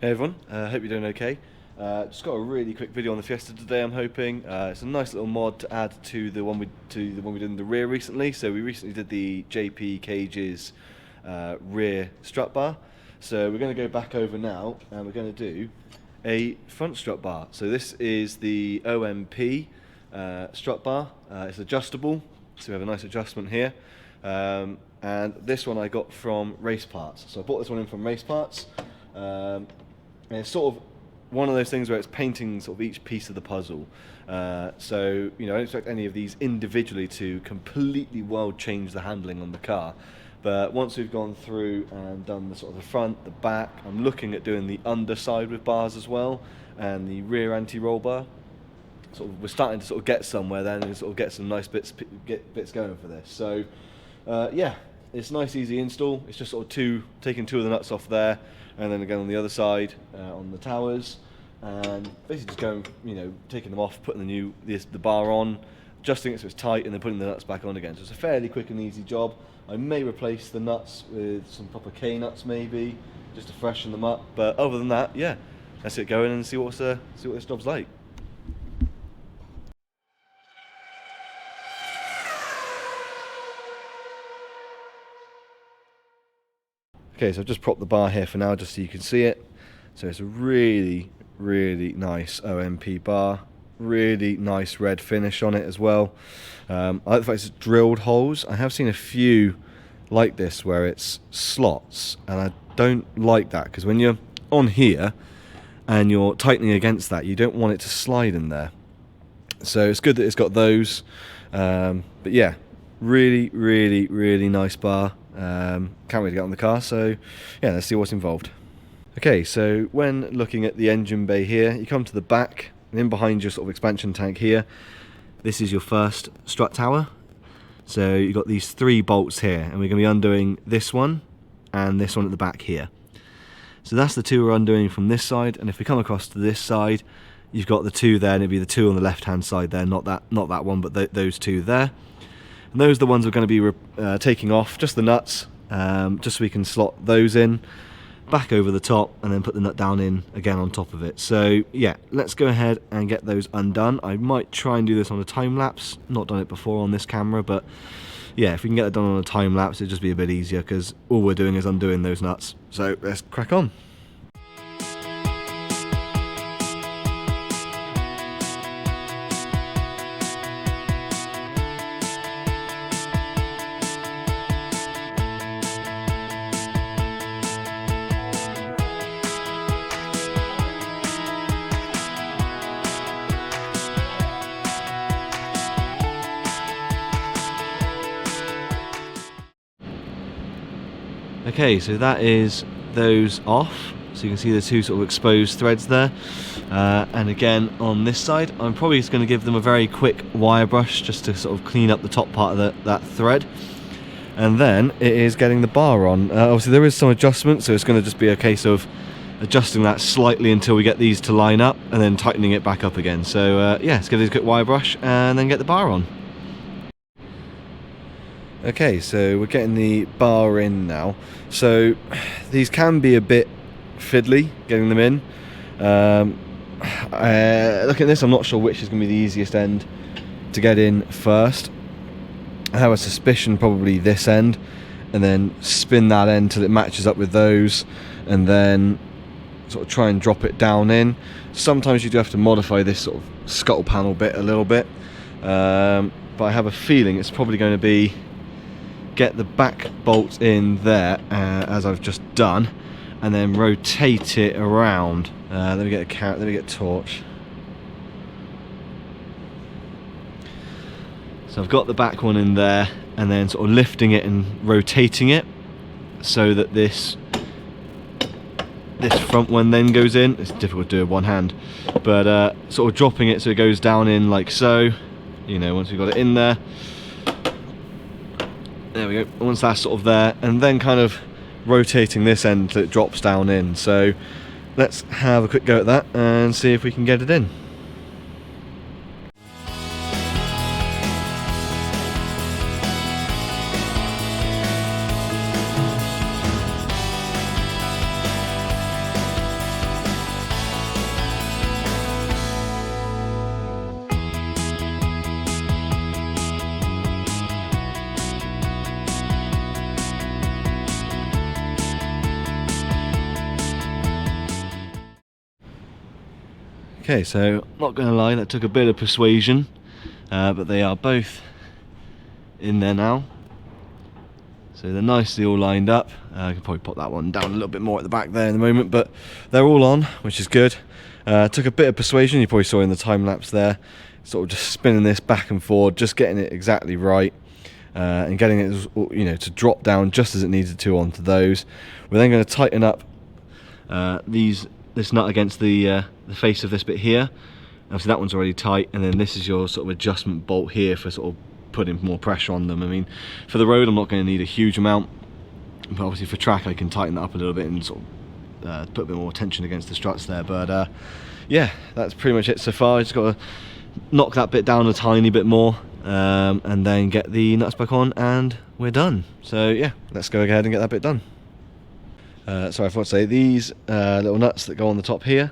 Hey everyone, hope you're doing okay. Just got a really quick video on the Fiesta today. I'm hoping it's a nice little mod to add to the one we did in the rear recently. So we recently did the JP Cage's rear strut bar. So we're going to go back over now and we're going to do a front strut bar. So this is the OMP strut bar. It's adjustable, so we have a nice adjustment here. And this one I got from Race Parts. So I bought this one in from Race Parts. And it's sort of one of those things where it's painting sort of each piece of the puzzle. So, you know, I don't expect any of these individually to completely world change the handling on the car. But once we've gone through and done the sort of the front, the back, I'm looking at doing the underside with bars as well, and the rear anti-roll bar. Sort of, we're starting to sort of get somewhere then, and sort of get some nice bits going for this. So, yeah, it's a nice, easy install. It's just sort of taking two of the nuts off there, and then again on the other side on the towers, and basically just going, you know, taking them off, putting the bar on, adjusting it so it's tight, and then putting the nuts back on again. So it's a fairly quick and easy job. I may replace the nuts with some proper K nuts maybe, just to freshen them up. But other than that, yeah, let's get going and see what this job's like. Okay, so I've just propped the bar here for now just so you can see it. So it's a really, really nice OMP bar. Really nice red finish on it as well. I like the fact it's drilled holes. I have seen a few like this where it's slots, and I don't like that because when you're on here and you're tightening against that, you don't want it to slide in there. So it's good that it's got those. But yeah, really, really, really nice bar. Can't really get on the car, so yeah, let's see what's involved. Okay, so when looking at the engine bay here, you come to the back, and in behind your sort of expansion tank here, this is your first strut tower. So you've got these three bolts here, and we're going to be undoing this one and this one at the back here. So that's the two we're undoing from this side, and if we come across to this side, you've got the two there, and it'll be the two on the left hand side there, not that one, but those two there. And those are the ones we're going to be taking off, just the nuts, just so we can slot those in, back over the top, and then put the nut down in again on top of it. So yeah, let's go ahead and get those undone. I might try and do this on a time lapse, not done it before on this camera, but yeah, if we can get it done on a time lapse, it'll just be a bit easier because all we're doing is undoing those nuts. So let's crack on. Okay, so that is those off. So you can see the two sort of exposed threads there. And again, on this side, I'm probably just going to give them a very quick wire brush just to sort of clean up the top part of that thread. And then it is getting the bar on. Obviously there is some adjustment, so it's going to just be a case of adjusting that slightly until we get these to line up and then tightening it back up again. So yeah, let's give these a quick wire brush and then get the bar on. Okay, so we're getting the bar in now. So these can be a bit fiddly getting them in. Looking at this, I'm not sure which is going to be the easiest end to get in first. I have a suspicion probably this end, and then spin that end till it matches up with those, and then sort of try and drop it down in. Sometimes you do have to modify this sort of scuttle panel bit a little bit, but I have a feeling it's probably going to be get the back bolt in there as I've just done, and then rotate it around. Let me get a torch. So I've got the back one in there, and then sort of lifting it and rotating it so that this front one then goes in. It's difficult to do with one hand, but sort of dropping it so it goes down in like so. You know, once we've got it in there. There we go, once that's sort of there, and then kind of rotating this end till it drops down in. So let's have a quick go at that and see if we can get it in. Okay, so not going to lie, that took a bit of persuasion, but they are both in there now. So they're nicely all lined up. I could probably pop that one down a little bit more at the back there in the moment, but they're all on, which is good. Took a bit of persuasion, you probably saw in the time lapse there, sort of just spinning this back and forward, just getting it exactly right, and getting it, you know, to drop down just as it needed to onto those. We're then going to tighten up this nut against the face of this bit here. Obviously that one's already tight, and then this is your sort of adjustment bolt here for sort of putting more pressure on them. I mean, for the road I'm not going to need a huge amount, but obviously for track I can tighten that up a little bit and sort of put a bit more tension against the struts there. But yeah, that's pretty much it so far. I just got to knock that bit down a tiny bit more, and then get the nuts back on and we're done. So yeah, let's go ahead and get that bit done. Sorry, I forgot to say, these little nuts that go on the top here,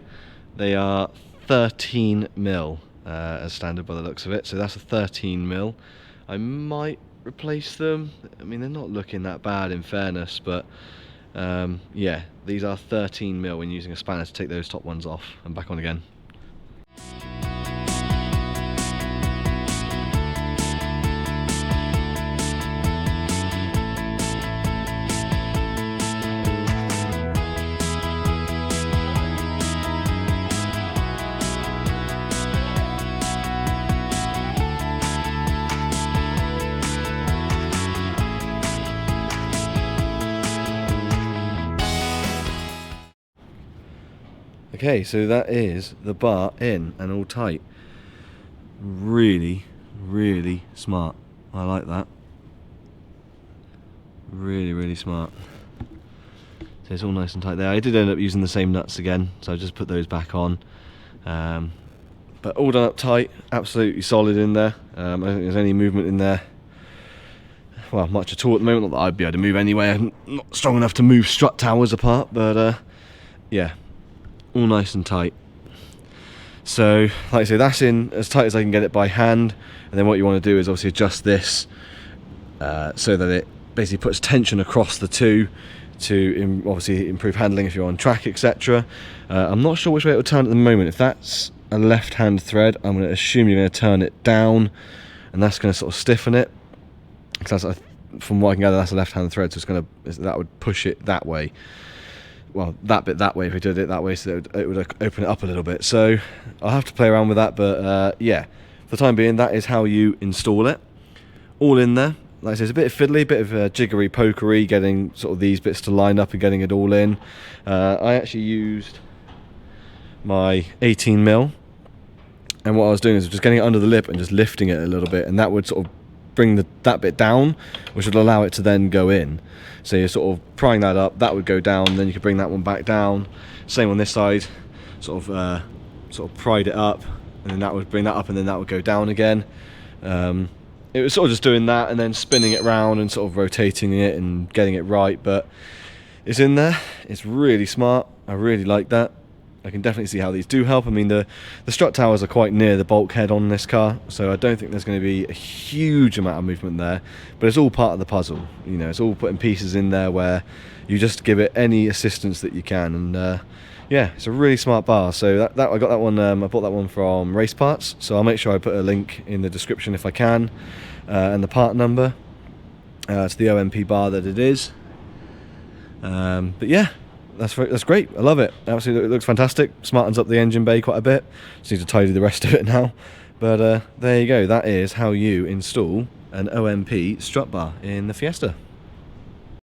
they are 13mm as standard by the looks of it, so that's a 13mm. I might replace them. I mean, they're not looking that bad in fairness, but yeah, these are 13mm when using a spanner to take those top ones off and back on again. Okay, so that is the bar in and all tight. Really, really smart. I like that. Really, really smart. So it's all nice and tight there. I did end up using the same nuts again, so I just put those back on. But all done up tight, absolutely solid in there. I don't think there's any movement in there. Well, much at all at the moment. Not that I'd be able to move anyway. I'm not strong enough to move strut towers apart, but yeah. All nice and tight. So like I say, that's in as tight as I can get it by hand, and then what you want to do is obviously adjust this so that it basically puts tension across the two to obviously improve handling if you're on track, etc. I'm not sure which way it will turn at the moment. If that's a left hand thread, I'm going to assume you're going to turn it down, and that's going to sort of stiffen it, because from what I can gather that's a left hand thread, so that would push it that way. Well, that bit that way if we did it that way, so it would open it up a little bit. So I'll have to play around with that, but yeah, for the time being, that is how you install it. All in there. Like I said, it's a bit fiddly, a bit of jiggery pokery, getting sort of these bits to line up and getting it all in. I actually used my 18mm, and what I was doing is just getting it under the lip and just lifting it a little bit, and that would sort of bring that bit down, which would allow it to then go in. So you're sort of prying that up, that would go down, then you could bring that one back down. Same on this side, sort of pried it up, and then that would bring that up, and then that would go down again. It was sort of just doing that and then spinning it around and sort of rotating it and getting it right, but it's in there. It's really smart. I really like that. I can definitely see how these do help. I mean, the strut towers are quite near the bulkhead on this car, so I don't think there's going to be a huge amount of movement there, but it's all part of the puzzle. You know, it's all putting pieces in there where you just give it any assistance that you can, and yeah, it's a really smart bar. So I got that one, I bought that one from Race Parts, so I'll make sure I put a link in the description if I can, and the part number to the OMP bar that it is. But yeah, that's great. I love it. Absolutely, it looks fantastic. Smartens up the engine bay quite a bit. Just need to tidy the rest of it now. But there you go. That is how you install an OMP strut bar in the Fiesta.